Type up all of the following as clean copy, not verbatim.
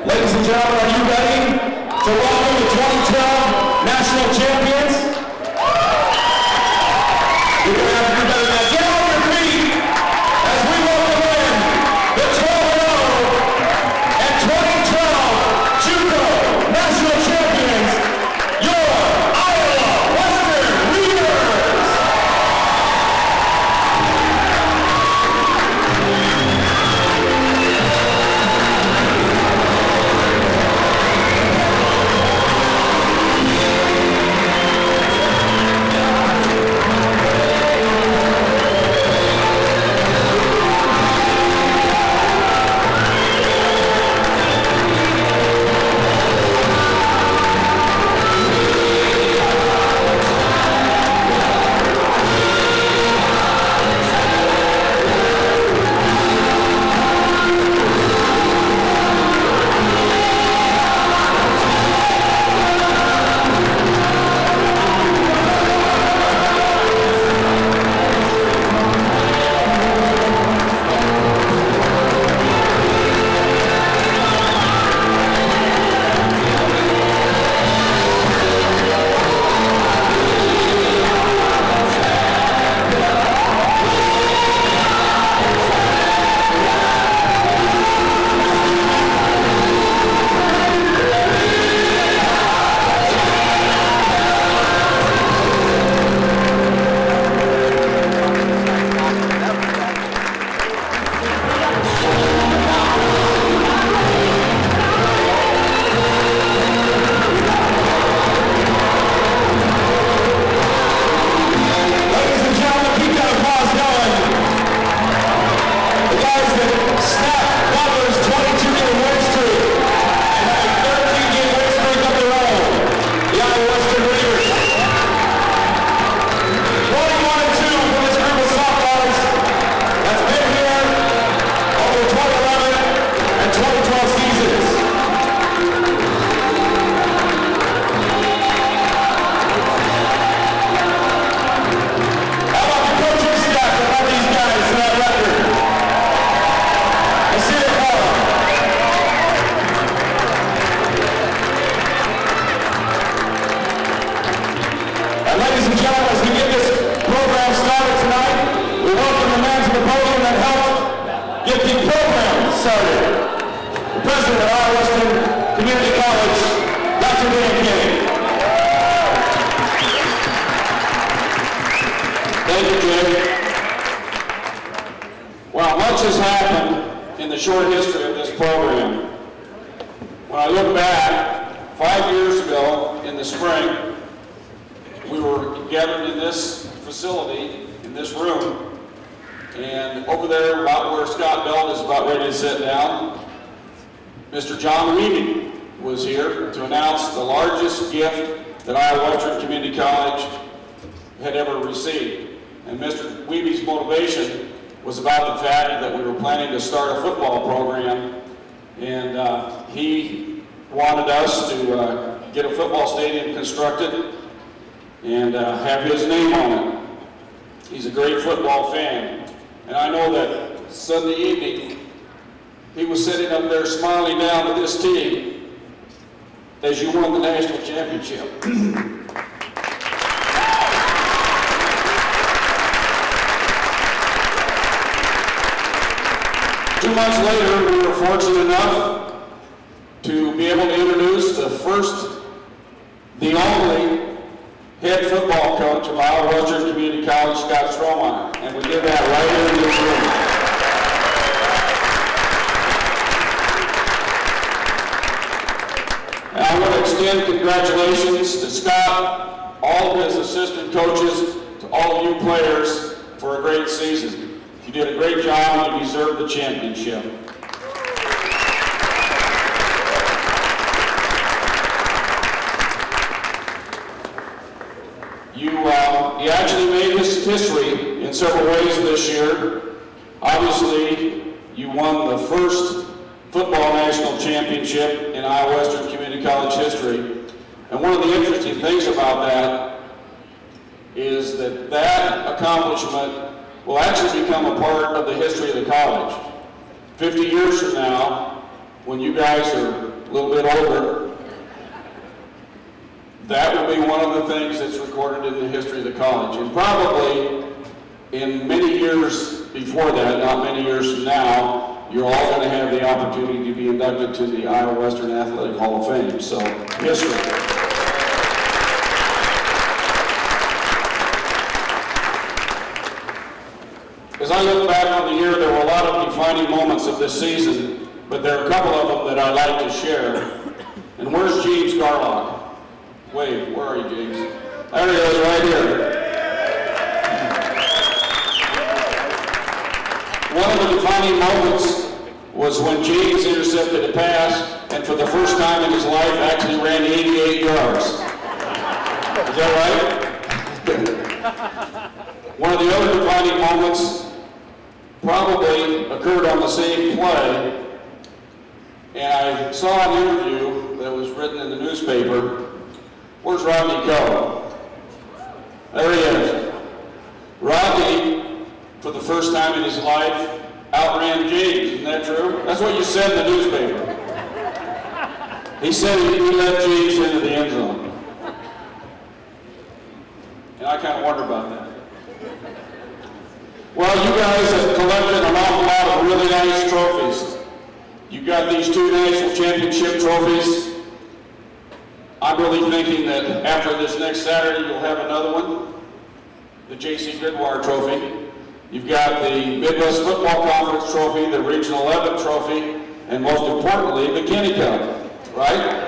Ladies and gentlemen, are you ready to welcome the 2012 national champions? You're going to have to do better than that. Get on your feet as we welcome in the 12-0 and 2012 JUCO national champions, your Iowa Western Leaders. Was here to announce the largest gift that Iowa Western Community College had ever received. And Mr. Weeby's motivation was about the fact that we were planning to start a football program, and he wanted us to get a football stadium constructed and have his name on it. He's a great football fan, and I know that Sunday evening he was sitting up there smiling down at this team as you won the national championship. 2 months later, we were fortunate enough to be able to introduce the first, the only head football coach of Iowa Western Community College, Scott Strohmeier, and we did that right here in this room. I want to extend congratulations to Scott, all of his assistant coaches, to all of you players for a great season. You did a great job and you deserve the championship. You actually made history in several ways this year. Obviously, you won the first football national championship in Iowa Western Community College history. And one of the interesting things about that is that that accomplishment will actually become a part of the history of the college. 50 years from now, when you guys are a little bit older, that will be one of the things that's recorded in the history of the college. And probably in many years before that, not many years from now, you're all going to have the opportunity to be inducted to the Iowa Western Athletic Hall of Fame. So, history. As I look back on the year, there were a lot of defining moments of this season, but there are a couple of them that I'd like to share. And where's James Garlock? Wave, where are you, James? There he is, right here. One of the defining moments was when James intercepted a pass and for the first time in his life actually ran 88 yards. Is that right? One of the other defining moments probably occurred on the same play, and I saw an interview that was written in the newspaper. Where's Rodney Coe? There he is. Rodney, for the first time in his life, outran James. Isn't that true? That's what you said in the newspaper. He said he let James into the end zone. And I kind of wonder about that. Well, you guys have collected an awful lot of really nice trophies. You've got these 2 national championship trophies. I'm really thinking that after this next Saturday, you'll have another one, the J.C. Goodwire Trophy. You've got the Midwest Football Conference Trophy, the Regional 11 Trophy, and most importantly, the Kinney Cup, right?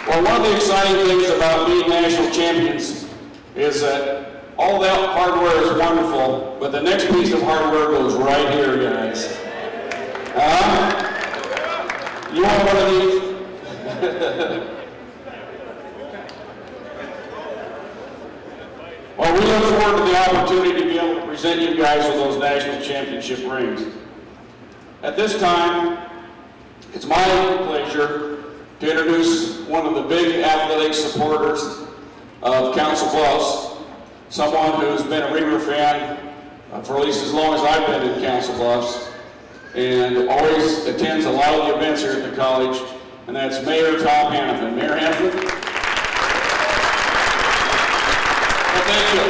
Well, one of the exciting things about being national champions is that all that hardware is wonderful, but the next piece of hardware goes right here, guys. You want one of these? Well, we look forward to the opportunity to be able to present you guys with those national championship rings. At this time, it's my pleasure to introduce one of the big athletic supporters of Council Bluffs, someone who's been a Reamer fan for at least as long as I've been in Council Bluffs, and always attends a lot of the events here at the college, and that's Mayor Tom Hanafan. Mayor Hanafan? Well, thank you.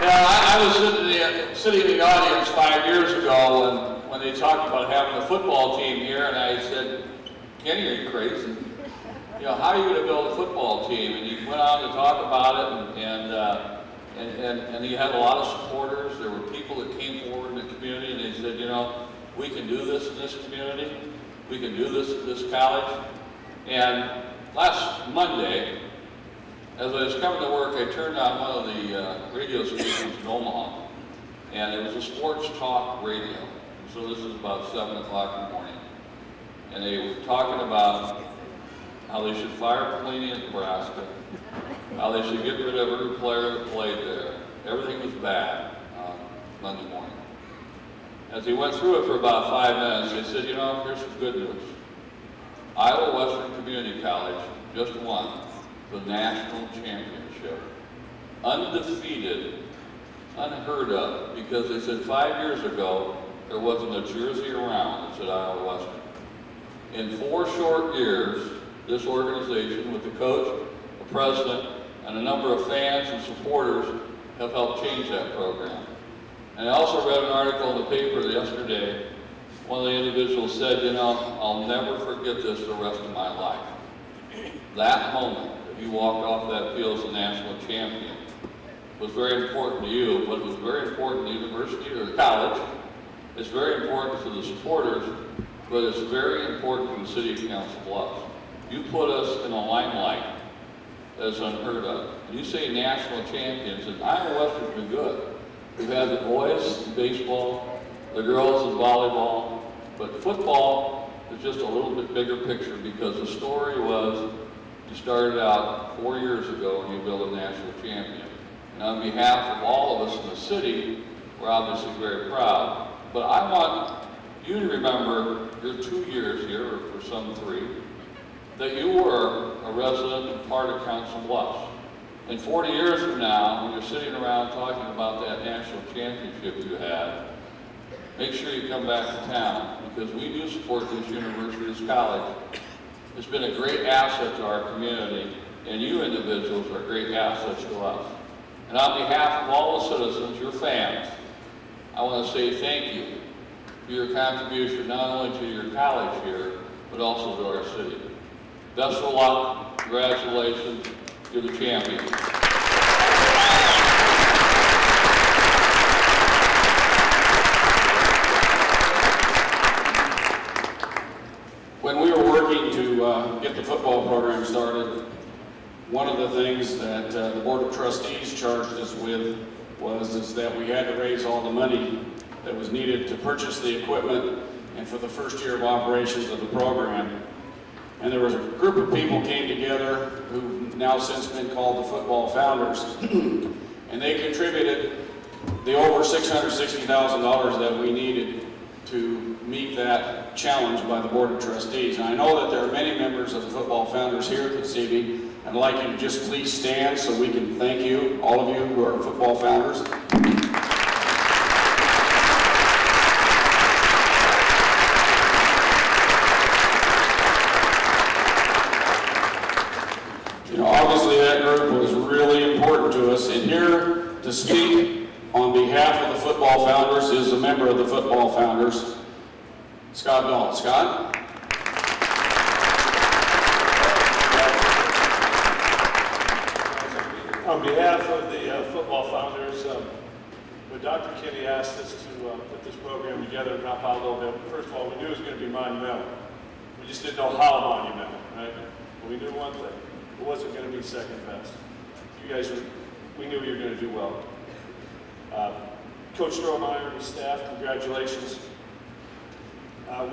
Yeah, I was sitting in the audience 5 years ago when they talked about having a football team here, and I said, Kenny, are you crazy? You know, how are you going to build a football team? And you went on to talk about it, and you had a lot of supporters. There were people that came forward in the community, and they said, you know, we can do this in this community. We can do this at this college. And last Monday, as I was coming to work, I turned on one of the radio stations in Omaha, and it was a sports talk radio. So this is about 7 o'clock in the morning. And they were talking about how they should fire Pelini in Nebraska, how they should get rid of every player that played there. Everything was bad on Monday morning. As he went through it for about 5 minutes, they said, you know, here's some good news. Iowa Western Community College just won the national championship. Undefeated, unheard of, because they said 5 years ago, there wasn't a jersey around that said Iowa Western. In 4 short years, this organization, with the coach, the president, and a number of fans and supporters, have helped change that program. And I also read an article in the paper yesterday. One of the individuals said, you know, I'll never forget this the rest of my life. That moment that you walked off that field as a national champion was very important to you, but it was very important to the university or the college. It's very important to the supporters, but it's very important to the city of Council Bluffs. You put us in a limelight that's unheard of. You say national champions, and Iowa Western's been good. We've had the boys in baseball, the girls in volleyball, but football is just a little bit bigger picture, because the story was you started out 4 years ago and you built a national champion. And on behalf of all of us in the city, we're obviously very proud. But I want you to remember your 2 years here, or for some 3, that you were a resident and part of Council Bluffs. And 40 years from now, when you're sitting around talking about that national championship you had, make sure you come back to town, because we do support this university, this college. It's been a great asset to our community, and you individuals are great assets to us. And on behalf of all the citizens, your fans, I want to say thank you for your contribution not only to your college here, but also to our city. Best of luck, congratulations, you're the champion. When we were working to get the football program started, one of the things that the Board of Trustees charged us with was that we had to raise all the money that was needed to purchase the equipment and for the first year of operations of the program. And there was a group of people came together who've now since been called the Football Founders. And they contributed the over $660,000 that we needed to meet that challenge by the Board of Trustees. And I know that there are many members of the Football Founders here this evening. I'd like you to just please stand so we can thank you, all of you who are Football Founders. You know, obviously that group was really important to us, and here to speak on behalf of the Football Founders is a member of the Football Founders, Scott Dahl. Scott? On behalf of the Football Founders, when Dr. Kinney asked us to put this program together and help out a little bit, first of all, we knew it was going to be monumental. We just didn't know how monumental, right? But we knew one thing. It wasn't going to be second best. You guys, we knew you were going to do well. Coach Strohmeier and his staff, congratulations.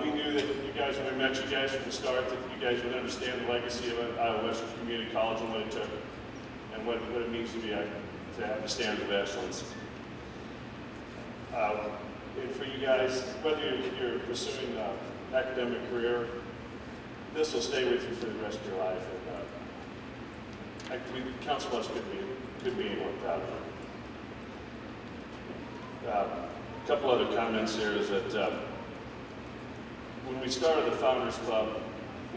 We knew that you guys, when we met you guys from the start, that you guys would understand the legacy of Iowa Western Community College and what it took, and what it means to be to have the standard of excellence. And for you guys, whether you're pursuing an academic career, this will stay with you for the rest of your life. And Council of us couldn't be any more proud of it. A couple other comments here is that when we started the Founders Club,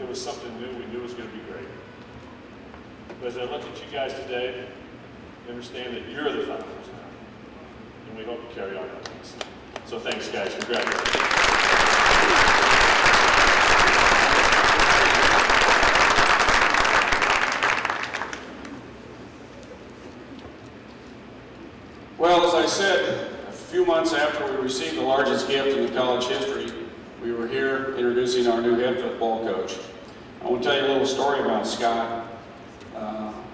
it was something new. We knew it was going to be great. But as I look at you guys today, I understand that you're the founders now. And we hope to carry on that legacy. So thanks, guys. Congratulations. Well, as I said, a few months after we received the largest gift in the college history, we were here introducing our new head football coach. I want to tell you a little story about Scott.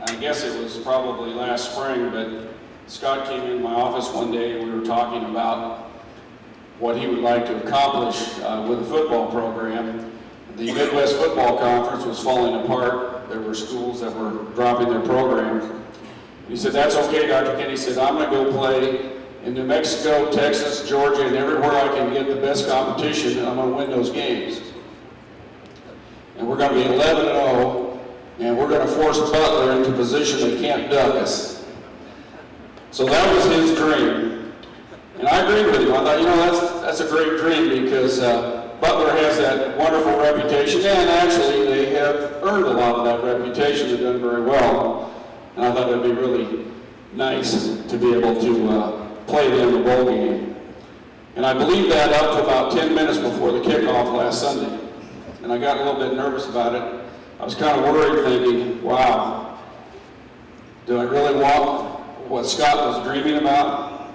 I guess it was probably last spring, but Scott came in my office one day and we were talking about what he would like to accomplish with the football program. The Midwest Football Conference was falling apart. There were schools that were dropping their programs. He said, "That's okay, Dr. Kinney." He said, "I'm going to go play in New Mexico, Texas, Georgia, and everywhere I can get the best competition, and I'm going to win those games. And we're going to be 11-0, and we're going to force Butler into a position they can't duck us." So that was his dream. And I agreed with him. I thought, you know, that's a great dream, because Butler has that wonderful reputation, and actually they have earned a lot of that reputation. They've done very well. And I thought it would be really nice to be able to play them in the bowl game. And I believed that up to about 10 minutes before the kickoff last Sunday. And I got a little bit nervous about it. I was kind of worried, thinking, wow, do I really want what Scott was dreaming about?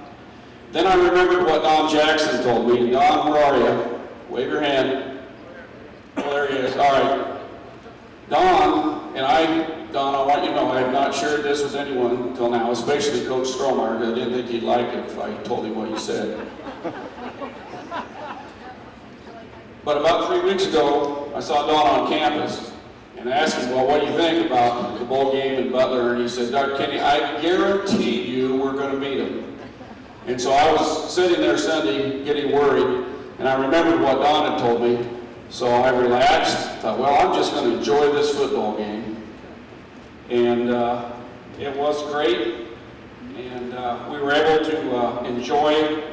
Then I remembered what Don Jackson told me. Don, where are you? Wave your hand. Oh, there he is. All right. Don, I want you to know I have not shared this with anyone until now, especially Coach Strohmeier, because I didn't think he'd like it if I told him what you said. But about 3 weeks ago, I saw Don on campus and asked him, well, what do you think about the bowl game in Butler? And he said, Dr. Kinney, I guarantee you we're going to beat them. And so I was sitting there Sunday getting worried, and I remembered what Don had told me. So I relaxed, thought, well, I'm just going to enjoy this football game. And it was great, and we were able to enjoy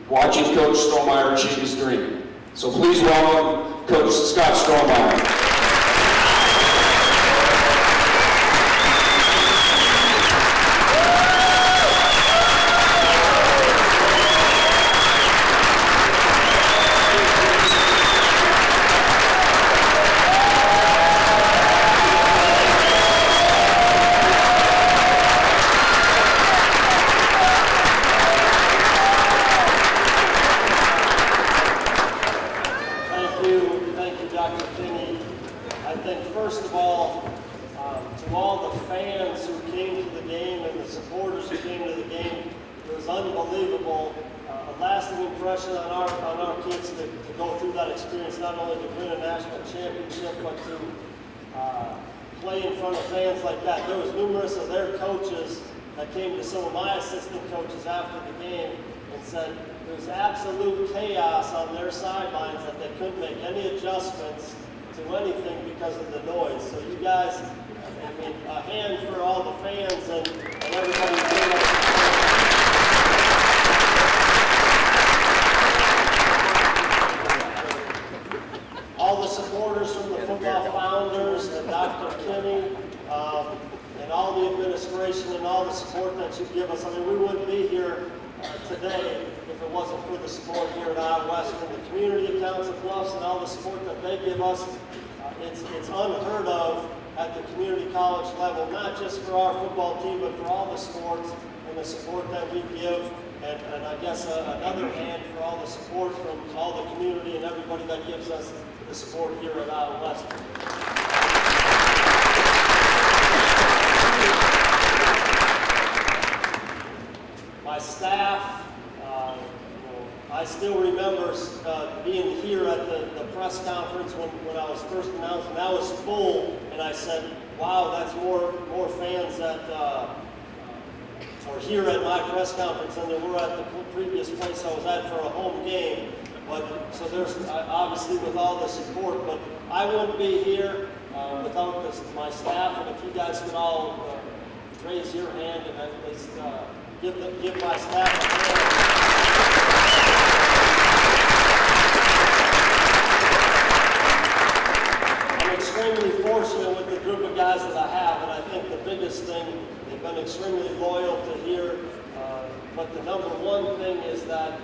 watching Coach Strohmeier achieve his dream. So please welcome Coach Scott Strohmeier. Thank you, Dr. Kinney. I think first of all, to all the fans who came to the game and the supporters who came to the game, it was unbelievable. A lasting impression on our kids to go through that experience, not only to win a national championship, but to play in front of fans like that. There was numerous of their coaches that came to some of my assistant coaches after the game and said there was absolute chaos on their sidelines, that they couldn't make any adjustments to anything because of the noise. So you guys, I mean, a hand for all the fans and everybody who came out. All the supporters from the football founders and Dr. Kinney, and all the administration and all the support that you give us. I mean, we wouldn't be here today if it wasn't for the support here at Iowa West and the community accounts of Bluffs and all the support that they give us. It's unheard of at the community college level, not just for our football team, but for all the sports and the support that we give. And I guess another hand for all the support from all the community and everybody that gives us the support here at Iowa West. My staff, I still remember being here at the press conference when I was first announced, and that was full, and I said, wow, that's more fans that are here at my press conference than there were at the previous place I was at for a home game. But so there's obviously with all the support, but I wouldn't be here without my staff, and if you guys could all raise your hand and at least give my staff a hand. I'm extremely fortunate with the group of guys that I have, and I think the biggest thing, they've been extremely loyal to here, but the number one thing is that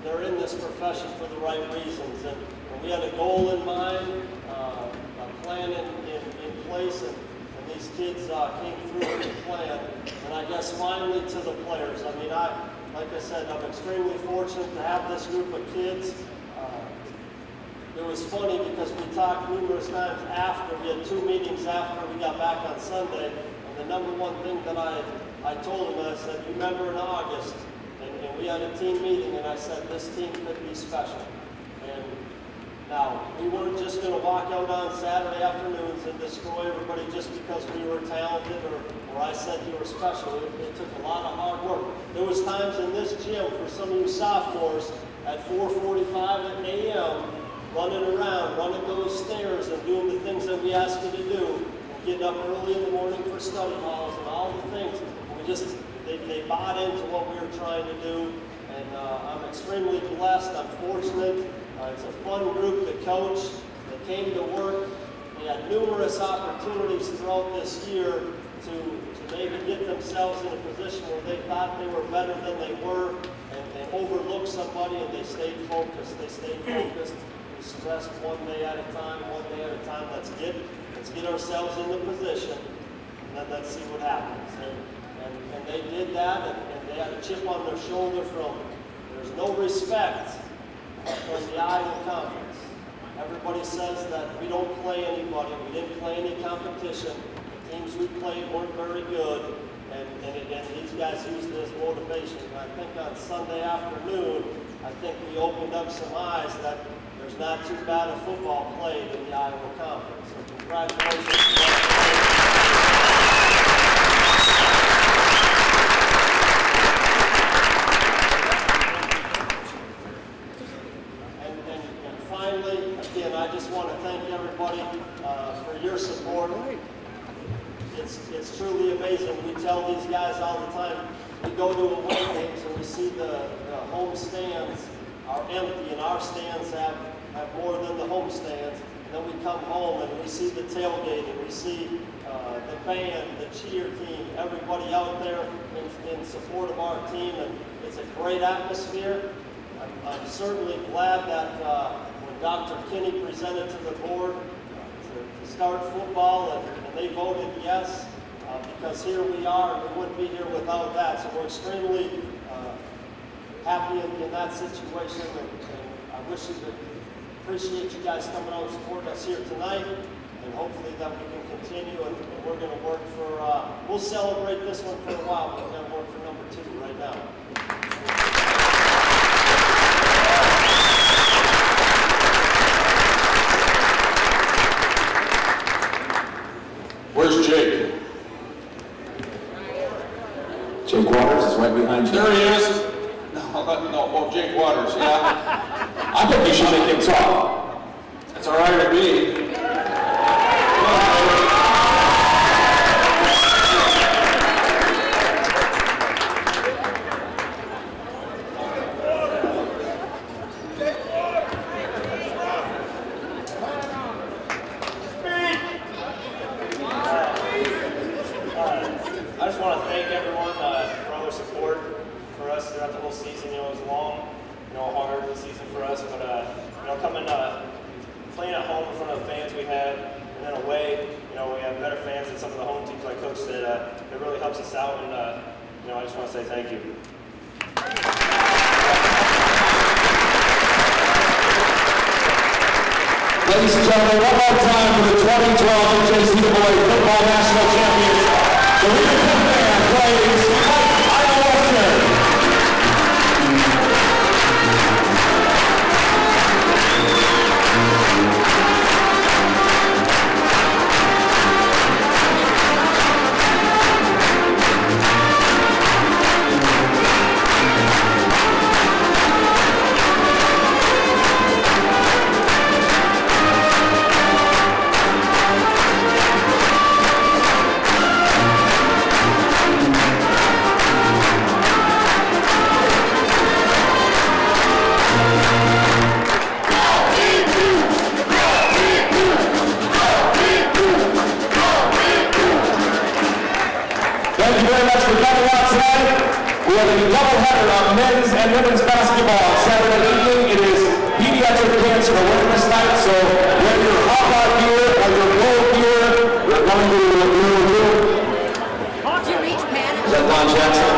they're in this profession for the right reasons, and we had a goal in mind, a plan in place, and these kids came through with the plan. And I guess finally to the players, I mean, like I said, I'm extremely fortunate to have this group of kids. It was funny because we talked numerous times after, we had 2 meetings after we got back on Sunday, and the number one thing that I told them, I said, remember in August, and we had a team meeting, and I said, this team could be special. And now, we weren't just going to walk out on Saturday afternoons and destroy everybody just because we were talented or I said you were special. It took a lot of hard work. There was times in this gym for some of you sophomores at 4:45 a.m. running around, running those stairs and doing the things that we asked you to do, and getting up early in the morning for study halls and all the things. They bought into what we were trying to do, and I'm extremely blessed. I'm fortunate. It's a fun group to coach. They came to work. They had numerous opportunities throughout this year to maybe get themselves in a position where they thought they were better than they were and overlook somebody, and they stayed focused. They stayed focused. We stressed one day at a time, Let's get ourselves in the position, and then let's see what happens. And they did that, and they had a chip on their shoulder from, there's no respect from the Iowa Conference. Everybody says that we don't play anybody, we didn't play any competition, the teams we played weren't very good, and these guys used it as motivation. And I think on Sunday afternoon, I think we opened up some eyes that there's not too bad a football played in the Iowa Conference. So congratulations to all. Again, I just want to thank everybody for your support. It's truly amazing. We tell these guys all the time, we go to away games and we see the home stands empty, and our stands have more than the home stands. And then we come home and we see the tailgate, and we see the band, the cheer team, everybody out there in support of our team, and it's a great atmosphere. I'm certainly glad that when Dr. Kinney presented to the board to start football, and they voted yes, because here we are, and we wouldn't be here without that. So we're extremely happy in that situation, and I wish you could appreciate you guys coming out and supporting us here tonight, and hopefully that we can continue, and we're going to work for, we'll celebrate this one for a while, but we're going to work for number 2 right now. Where's Jake? Jake Waters is right behind you. There he is. No, Jake Waters, yeah. I think you should make him talk. That's all right with me. I just want to thank everyone for all their support for us throughout the whole season. You know, it was long, hard season for us, but coming, playing at home in front of the fans we had, and then away, we have better fans than some of the home teams, like Coach said. It really helps us out, and I just want to say thank you. Ladies and gentlemen, one more time for the 2012 NCAA Football National Champions, the Hanafan band plays Iowa Western. Thank you very much for coming out tonight. We have a doubleheader of men's and women's basketball Saturday evening. It is Pediatric Cancer Awareness Night, so whether your hot gear or your gold gear, we're going to do. Did you reach Pan? Is that Don Jackson?